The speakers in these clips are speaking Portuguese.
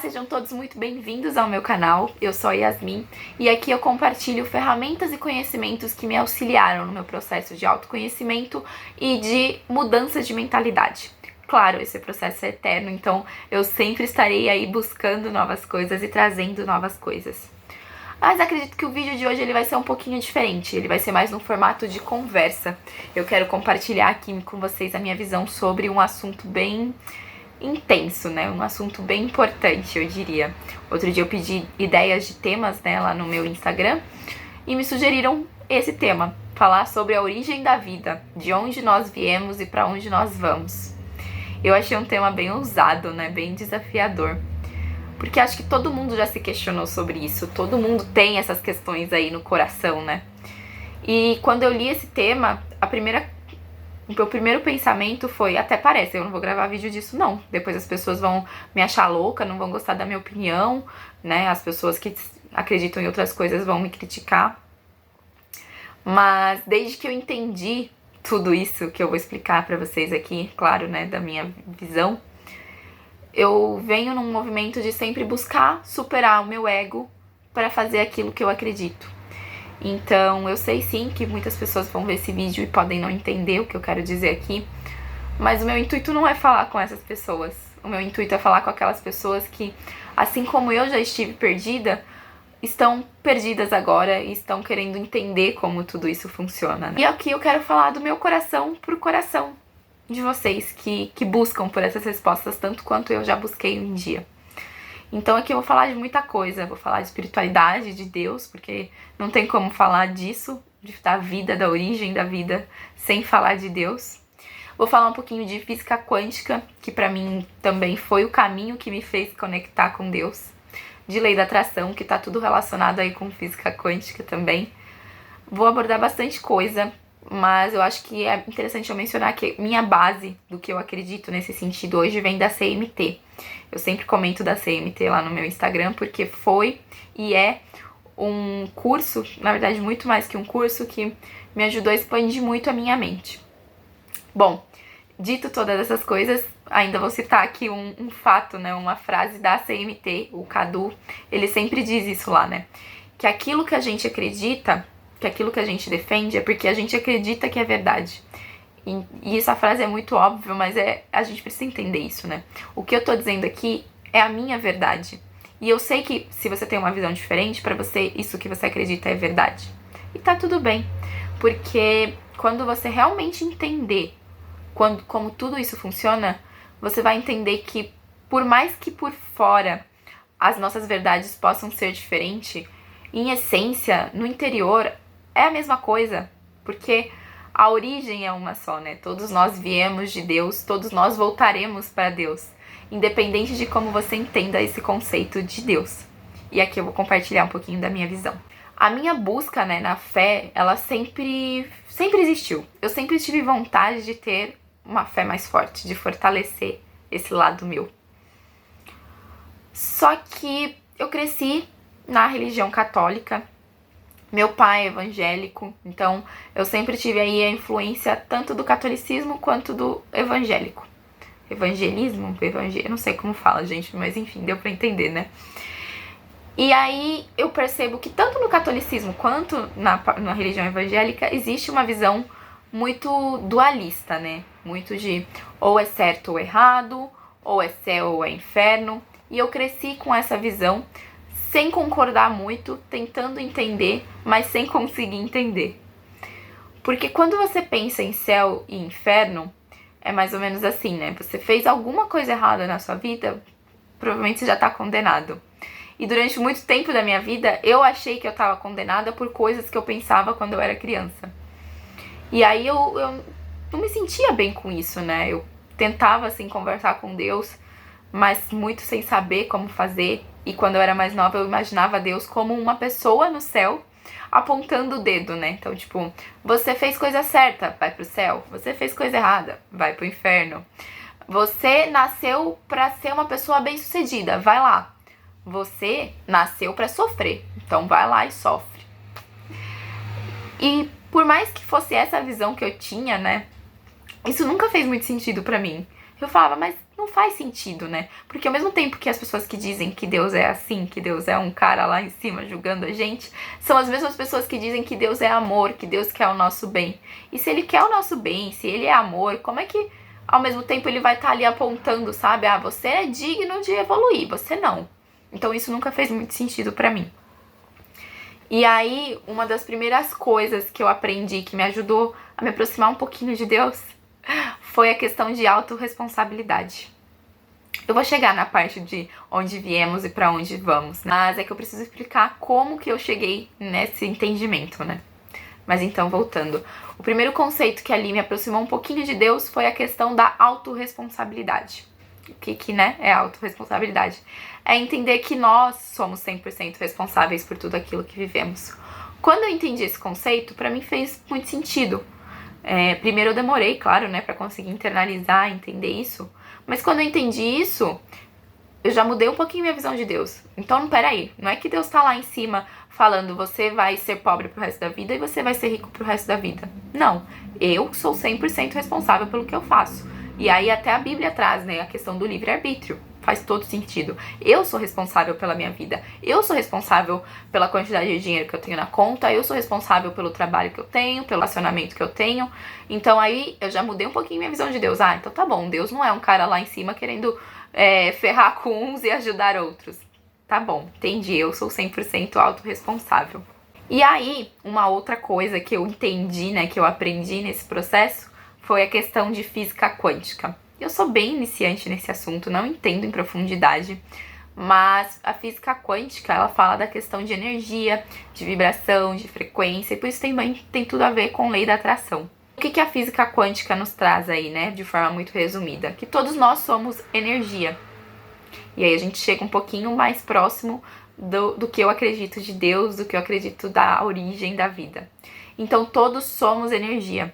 sejam todos muito bem-vindos ao meu canal. Eu sou a Yasmin e aqui eu compartilho ferramentas e conhecimentos que me auxiliaram no meu processo de autoconhecimento e de mudança de mentalidade. Claro, esse processo é eterno, então eu sempre estarei aí buscando novas coisas e trazendo novas coisas. Mas acredito que o vídeo de hoje ele vai ser um pouquinho diferente, ele vai ser mais no formato de conversa. Eu quero compartilhar aqui com vocês a minha visão sobre um assunto bem intenso, né? Um assunto bem importante, eu diria. Outro dia eu pedi ideias de temas, né, lá no meu Instagram e me sugeriram esse tema, falar sobre a origem da vida, de onde nós viemos e para onde nós vamos. Eu achei um tema bem ousado, né, bem desafiador. Porque acho que todo mundo já se questionou sobre isso, todo mundo tem essas questões aí no coração, né? E quando eu li esse tema, o meu primeiro pensamento foi, até parece, eu não vou gravar vídeo disso não. Depois as pessoas vão me achar louca, não vão gostar da minha opinião, né? As pessoas que acreditam em outras coisas vão me criticar. Mas desde que eu entendi tudo isso que eu vou explicar pra vocês aqui, claro, né, da minha visão, eu venho num movimento de sempre buscar superar o meu ego para fazer aquilo que eu acredito. Então, eu sei sim que muitas pessoas vão ver esse vídeo e podem não entender o que eu quero dizer aqui, mas o meu intuito não é falar com essas pessoas. O meu intuito é falar com aquelas pessoas que, assim como eu já estive perdida, estão perdidas agora e estão querendo entender como tudo isso funciona, né? E aqui eu quero falar do meu coração pro coração de vocês que buscam por essas respostas tanto quanto eu já busquei um dia. Então aqui eu vou falar de muita coisa, vou falar de espiritualidade, de Deus, porque não tem como falar disso, da vida, da origem da vida, sem falar de Deus. Vou falar um pouquinho de física quântica, que pra mim também foi o caminho que me fez conectar com Deus. De lei da atração, que tá tudo relacionado aí com física quântica também. Vou abordar bastante coisa, mas eu acho que é interessante eu mencionar que minha base do que eu acredito nesse sentido hoje vem da CMT. Eu sempre comento da CMT lá no meu Instagram, porque foi e é um curso, na verdade muito mais que um curso, que me ajudou a expandir muito a minha mente. Bom, dito todas essas coisas, ainda vou citar aqui um fato, né, uma frase da CMT, o Cadu, ele sempre diz isso lá, né, que aquilo que a gente acredita, que aquilo que a gente defende é porque a gente acredita que é verdade. E essa frase é muito óbvia, mas a gente precisa entender isso, né? O que eu tô dizendo aqui é a minha verdade. E eu sei que se você tem uma visão diferente, pra você isso que você acredita é verdade. E tá tudo bem, porque quando você realmente entender como tudo isso funciona, você vai entender que por mais que por fora as nossas verdades possam ser diferentes, em essência, no interior, é a mesma coisa, porque a origem é uma só, né? Todos nós viemos de Deus, todos nós voltaremos para Deus, independente de como você entenda esse conceito de Deus. E aqui eu vou compartilhar um pouquinho da minha visão. A minha busca, né, na fé, ela sempre existiu. Eu sempre tive vontade de ter uma fé mais forte, de fortalecer esse lado meu. Só que eu cresci na religião católica. Meu pai é evangélico, então eu sempre tive aí a influência tanto do catolicismo quanto do evangélico. Evangelismo? Eu não sei como fala, gente, mas enfim, deu pra entender, né? E aí eu percebo que tanto no catolicismo quanto na religião evangélica existe uma visão muito dualista, né? Muito de ou é certo ou errado, ou é céu ou é inferno. E eu cresci com essa visão, sem concordar muito, tentando entender, mas sem conseguir entender. Porque quando você pensa em céu e inferno, é mais ou menos assim, né? Você fez alguma coisa errada na sua vida, provavelmente você já tá condenado. E durante muito tempo da minha vida, eu achei que eu tava condenada por coisas que eu pensava quando eu era criança. E aí eu não me sentia bem com isso, né? Eu tentava, assim, conversar com Deus, mas muito sem saber como fazer. E quando eu era mais nova, eu imaginava Deus como uma pessoa no céu apontando o dedo, né? Então, tipo, você fez coisa certa, vai pro céu. Você fez coisa errada, vai pro inferno. Você nasceu pra ser uma pessoa bem-sucedida, vai lá. Você nasceu pra sofrer, então vai lá e sofre. E por mais que fosse essa a visão que eu tinha, né? Isso nunca fez muito sentido pra mim. Eu falava, mas Não faz sentido, né? Porque ao mesmo tempo que as pessoas que dizem que Deus é assim, que Deus é um cara lá em cima julgando a gente, são as mesmas pessoas que dizem que Deus é amor, que Deus quer o nosso bem. E se ele quer o nosso bem, se ele é amor, como é que ao mesmo tempo ele vai estar ali apontando, sabe? Ah, você é digno de evoluir, você não. Então isso nunca fez muito sentido pra mim. E aí, uma das primeiras coisas que eu aprendi que me ajudou a me aproximar um pouquinho de Deus foi a questão de autorresponsabilidade. Eu vou chegar na parte de onde viemos e pra onde vamos, mas é que eu preciso explicar como que eu cheguei nesse entendimento, né? Mas então, voltando. O primeiro conceito que ali me aproximou um pouquinho de Deus foi a questão da autorresponsabilidade. O que né, é autorresponsabilidade? É entender que nós somos 100% responsáveis por tudo aquilo que vivemos. Quando eu entendi esse conceito, pra mim fez muito sentido. Primeiro eu demorei, claro, né, pra conseguir internalizar, entender isso. Mas quando eu entendi isso, eu já mudei um pouquinho minha visão de Deus. Então, peraí, não é que Deus tá lá em cima falando você vai ser pobre pro resto da vida e você vai ser rico pro resto da vida. Não, eu sou 100% responsável pelo que eu faço. E aí até a Bíblia traz, né, a questão do livre-arbítrio. Faz todo sentido. Eu sou responsável pela minha vida. Eu sou responsável pela quantidade de dinheiro que eu tenho na conta. Eu sou responsável pelo trabalho que eu tenho, pelo relacionamento que eu tenho. Então aí eu já mudei um pouquinho minha visão de Deus. Ah, então tá bom, Deus não é um cara lá em cima querendo ferrar com uns e ajudar outros. Tá bom, entendi. Eu sou 100% autorresponsável. E aí, uma outra coisa que eu entendi, né, que eu aprendi nesse processo, foi a questão de física quântica. Eu sou bem iniciante nesse assunto, não entendo em profundidade, mas a física quântica, ela fala da questão de energia, de vibração, de frequência, e por isso tem tudo a ver com lei da atração. O que a física quântica nos traz aí, né, de forma muito resumida? Que todos nós somos energia. E aí a gente chega um pouquinho mais próximo do que eu acredito de Deus, do que eu acredito da origem da vida. Então todos somos energia.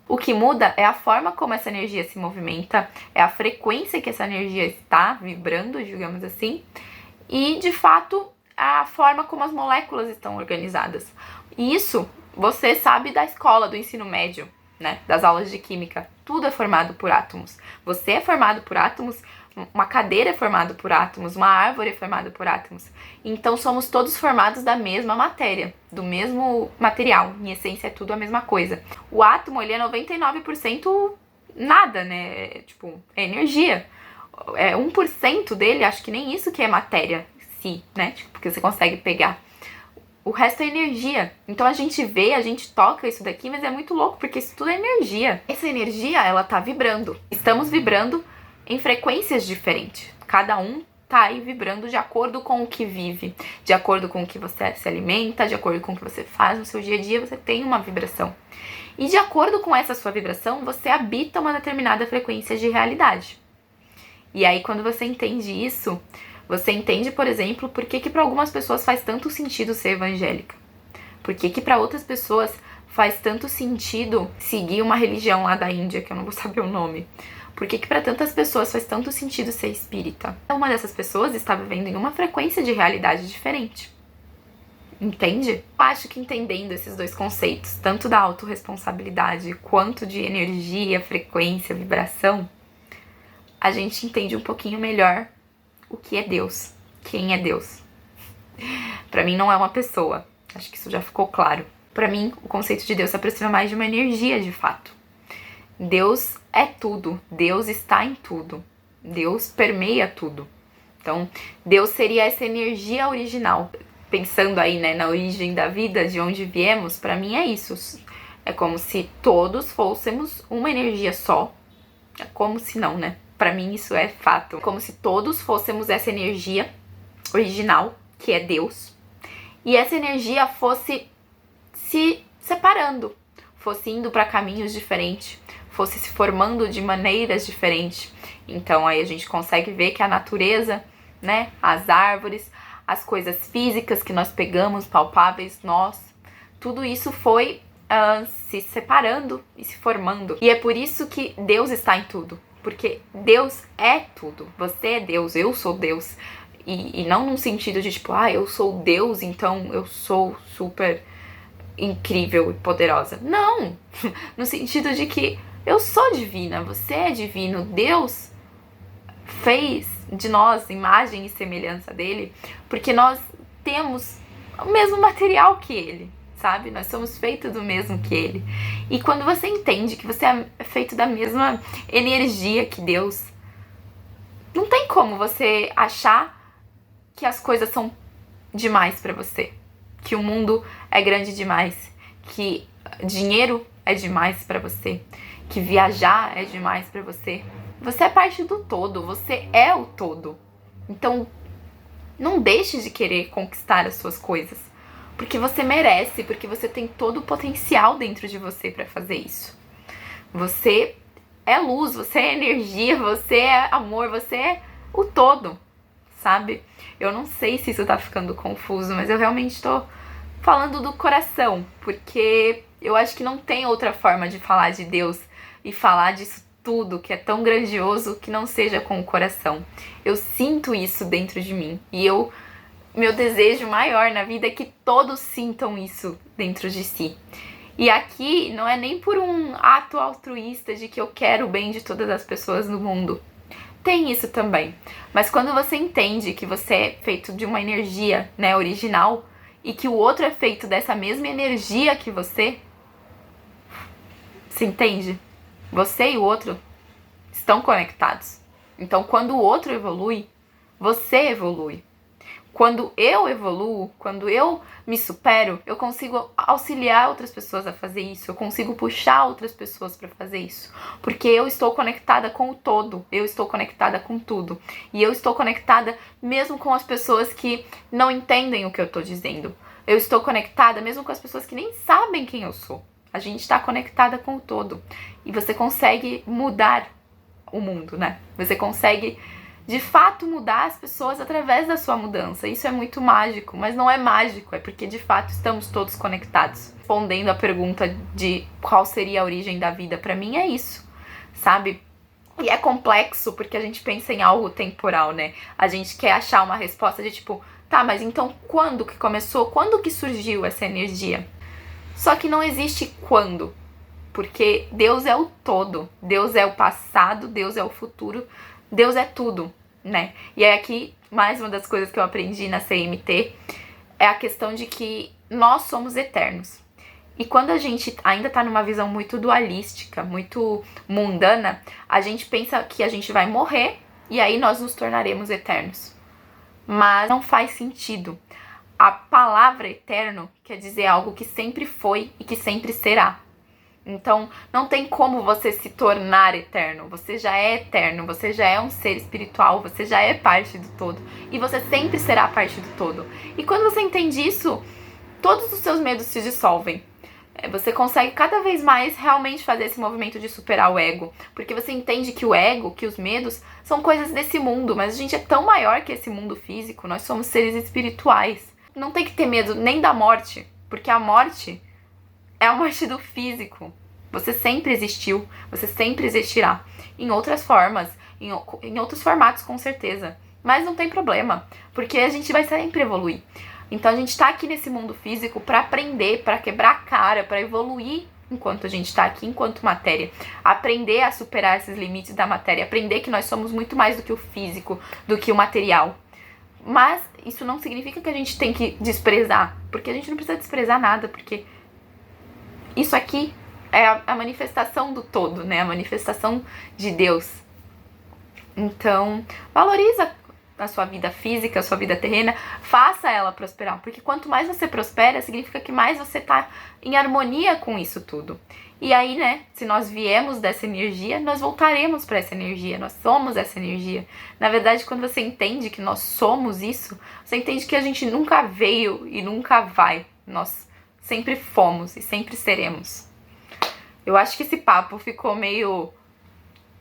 O que muda é a forma como essa energia se movimenta, é a frequência que essa energia está vibrando, digamos assim, e, de fato, a forma como as moléculas estão organizadas. E isso você sabe da escola, do ensino médio, né? Das aulas de química. Tudo é formado por átomos. Você é formado por átomos, uma cadeira é formada por átomos, uma árvore é formada por átomos. Então somos todos formados da mesma matéria, do mesmo material. Em essência é tudo a mesma coisa. O átomo, ele é 99% nada, né? É energia. 1% dele, acho que nem isso que é matéria, sim, né? Porque você consegue pegar. O resto é energia. Então a gente vê, a gente toca isso daqui, mas é muito louco, porque isso tudo é energia. Essa energia, ela tá vibrando. Estamos vibrando em frequências diferentes. Cada um tá aí vibrando de acordo com o que vive, de acordo com o que você se alimenta, de acordo com o que você faz no seu dia a dia, você tem uma vibração. E de acordo com essa sua vibração, você habita uma determinada frequência de realidade. E aí, quando você entende isso, você entende, por exemplo, por que para algumas pessoas faz tanto sentido ser evangélica. Por que para outras pessoas faz tanto sentido seguir uma religião lá da Índia, que eu não vou saber o nome. Por que para tantas pessoas faz tanto sentido ser espírita? Uma dessas pessoas está vivendo em uma frequência de realidade diferente. Entende? Eu acho que entendendo esses dois conceitos, tanto da autorresponsabilidade quanto de energia, frequência, vibração, a gente entende um pouquinho melhor o que é Deus, quem é Deus. Pra mim não é uma pessoa, acho que isso já ficou claro. Pra mim, o conceito de Deus se aproxima mais de uma energia, de fato. Deus é tudo, Deus está em tudo, Deus permeia tudo. Então, Deus seria essa energia original. Pensando aí, né, na origem da vida, de onde viemos, pra mim é isso. É como se todos fôssemos uma energia só. É como se não, né? Pra mim isso é fato. Como se todos fôssemos essa energia original, que é Deus. E essa energia fosse se separando, fosse indo para caminhos diferentes, fosse se formando de maneiras diferentes. Então aí a gente consegue ver que a natureza, né, as árvores, as coisas físicas que nós pegamos, palpáveis, tudo isso foi se separando e se formando. E é por isso que Deus está em tudo. Porque Deus é tudo. Você é Deus, eu sou Deus. E não num sentido de tipo, eu sou Deus, então eu sou super incrível e poderosa. Não! No sentido de que eu sou divina, você é divino. Deus fez de nós imagem e semelhança dele, porque nós temos o mesmo material que ele, sabe? Nós somos feitos do mesmo que ele. E quando você entende que você é feito da mesma energia que Deus, não tem como você achar que as coisas são demais pra você, que o mundo é grande demais, que dinheiro é demais pra você, que viajar é demais pra você. Você é parte do todo, você é o todo. Então, não deixe de querer conquistar as suas coisas, porque você merece, porque você tem todo o potencial dentro de você pra fazer isso. Você é luz, você é energia, você é amor, você é o todo, sabe? Eu não sei se isso tá ficando confuso, mas eu realmente tô falando do coração, porque eu acho que não tem outra forma de falar de Deus e falar disso tudo que é tão grandioso que não seja com o coração. Eu sinto isso dentro de mim e meu desejo maior na vida é que todos sintam isso dentro de si. E aqui não é nem por um ato altruísta de que eu quero o bem de todas as pessoas no mundo. Tem isso também. Mas quando você entende que você é feito de uma energia, né, original, e que o outro é feito dessa mesma energia que você, se entende? Você e o outro estão conectados. Então, quando o outro evolui, você evolui. Quando eu evoluo, quando eu me supero, eu consigo auxiliar outras pessoas a fazer isso, eu consigo puxar outras pessoas para fazer isso, porque eu estou conectada com o todo, eu estou conectada com tudo, e eu estou conectada mesmo com as pessoas que não entendem o que eu estou dizendo, eu estou conectada mesmo com as pessoas que nem sabem quem eu sou. A gente está conectada com o todo, e você consegue mudar o mundo, né? Você consegue de fato mudar as pessoas através da sua mudança. Isso é muito mágico, mas não é mágico, é porque de fato estamos todos conectados. Respondendo a pergunta de qual seria a origem da vida, pra mim é isso, sabe? E é complexo porque a gente pensa em algo temporal, né? A gente quer achar uma resposta de tipo, tá, mas então quando que começou? Quando que surgiu essa energia? Só que não existe quando, porque Deus é o todo, Deus é o passado, Deus é o futuro, Deus é tudo, né? E é aqui, mais uma das coisas que eu aprendi na CMT, é a questão de que nós somos eternos. E quando a gente ainda tá numa visão muito dualística, muito mundana, a gente pensa que a gente vai morrer e aí nós nos tornaremos eternos. Mas não faz sentido. A palavra eterno quer dizer algo que sempre foi e que sempre será. Então, não tem como você se tornar eterno. Você já é eterno, você já é um ser espiritual, você já é parte do todo. E você sempre será parte do todo. E quando você entende isso, todos os seus medos se dissolvem. Você consegue cada vez mais realmente fazer esse movimento de superar o ego. Porque você entende que o ego, que os medos, são coisas desse mundo. Mas a gente é tão maior que esse mundo físico. Nós somos seres espirituais. Não tem que ter medo nem da morte. Porque a morte é a morte do físico. Você sempre existiu, você sempre existirá. Em outras formas, em outros formatos com certeza. Mas não tem problema, porque a gente vai sempre evoluir. Então a gente tá aqui nesse mundo físico para aprender, para quebrar a cara, para evoluir enquanto a gente tá aqui, enquanto matéria. Aprender a superar esses limites da matéria. Aprender que nós somos muito mais do que o físico, do que o material. Mas isso não significa que a gente tem que desprezar. Porque a gente não precisa desprezar nada, porque isso aqui é a manifestação do todo, né? A manifestação de Deus. Então, valoriza a sua vida física, a sua vida terrena, faça ela prosperar. Porque quanto mais você prospera, significa que mais você tá em harmonia com isso tudo. E aí, né, se nós viemos dessa energia, nós voltaremos para essa energia. Nós somos essa energia. Na verdade, quando você entende que nós somos isso, você entende que a gente nunca veio e nunca vai. Nós sempre fomos e sempre seremos. Eu acho que esse papo ficou meio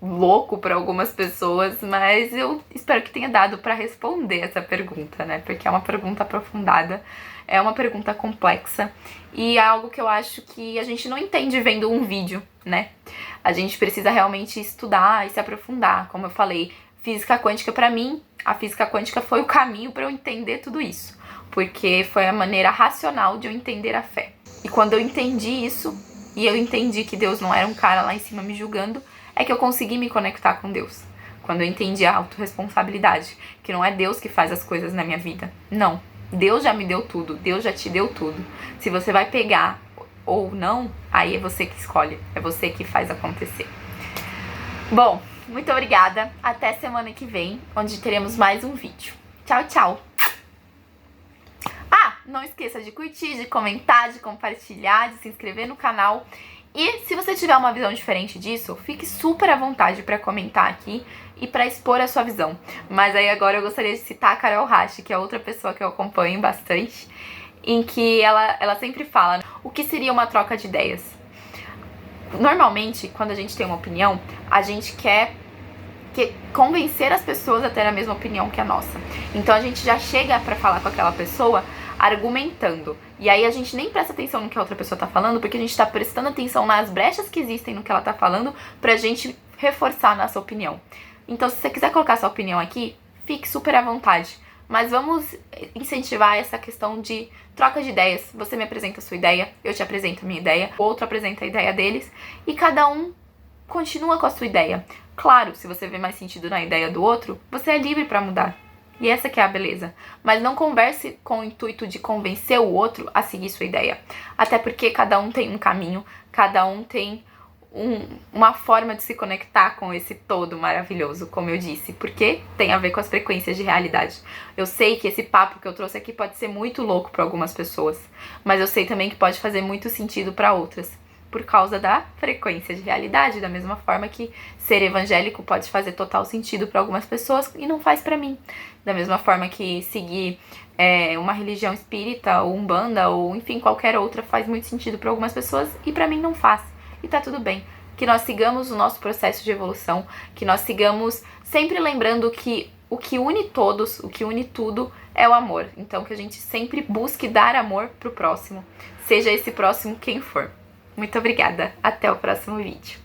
louco para algumas pessoas, mas eu espero que tenha dado para responder essa pergunta, né? Porque é uma pergunta aprofundada, é uma pergunta complexa e é algo que eu acho que a gente não entende vendo um vídeo, né? A gente precisa realmente estudar e se aprofundar, como eu falei. Física quântica, para mim, a física quântica foi o caminho para eu entender tudo isso, porque foi a maneira racional de eu entender a fé. E quando eu entendi isso, e eu entendi que Deus não era um cara lá em cima me julgando, é que eu consegui me conectar com Deus. quando eu entendi a autorresponsabilidade, que não é Deus que faz as coisas na minha vida. Não, Deus já me deu tudo, Deus já te deu tudo. Se você vai pegar ou não, aí é você que escolhe, é você que faz acontecer. Bom, muito obrigada, até semana que vem, onde teremos mais um vídeo. Tchau, tchau! Não esqueça de curtir, de comentar, de compartilhar, de se inscrever no canal. E se você tiver uma visão diferente disso, fique super à vontade para comentar aqui e para expor a sua visão. Mas aí agora eu gostaria de citar a Carol Rache, que é outra pessoa que eu acompanho bastante, em que ela sempre fala o que seria uma troca de ideias. Normalmente, quando a gente tem uma opinião, a gente quer convencer as pessoas a ter a mesma opinião que a nossa. Então a gente já chega para falar com aquela pessoa argumentando. E aí a gente nem presta atenção no que a outra pessoa tá falando, porque a gente tá prestando atenção nas brechas que existem no que ela tá falando pra gente reforçar a nossa opinião. Então, se você quiser colocar sua opinião aqui, fique super à vontade. Mas vamos incentivar essa questão de troca de ideias. Você me apresenta a sua ideia, eu te apresento a minha ideia, o outro apresenta a ideia deles, e cada um continua com a sua ideia. Claro, se você vê mais sentido na ideia do outro, você é livre pra mudar. E essa que é a beleza. Mas não converse com o intuito de convencer o outro a seguir sua ideia. Até porque cada um tem um caminho, cada um tem uma forma de se conectar com esse todo maravilhoso, como eu disse. Porque tem a ver com as frequências de realidade. Eu sei que esse papo que eu trouxe aqui pode ser muito louco para algumas pessoas. Mas eu sei também que pode fazer muito sentido para outras. Por causa da frequência de realidade, da mesma forma que ser evangélico pode fazer total sentido para algumas pessoas e não faz para mim. Da mesma forma que seguir uma religião espírita ou umbanda ou enfim qualquer outra faz muito sentido para algumas pessoas e para mim não faz. E tá tudo bem. Que nós sigamos o nosso processo de evolução, que nós sigamos sempre lembrando que o que une todos, o que une tudo é o amor. Então que a gente sempre busque dar amor pro próximo, seja esse próximo quem for. Muito obrigada, até o próximo vídeo.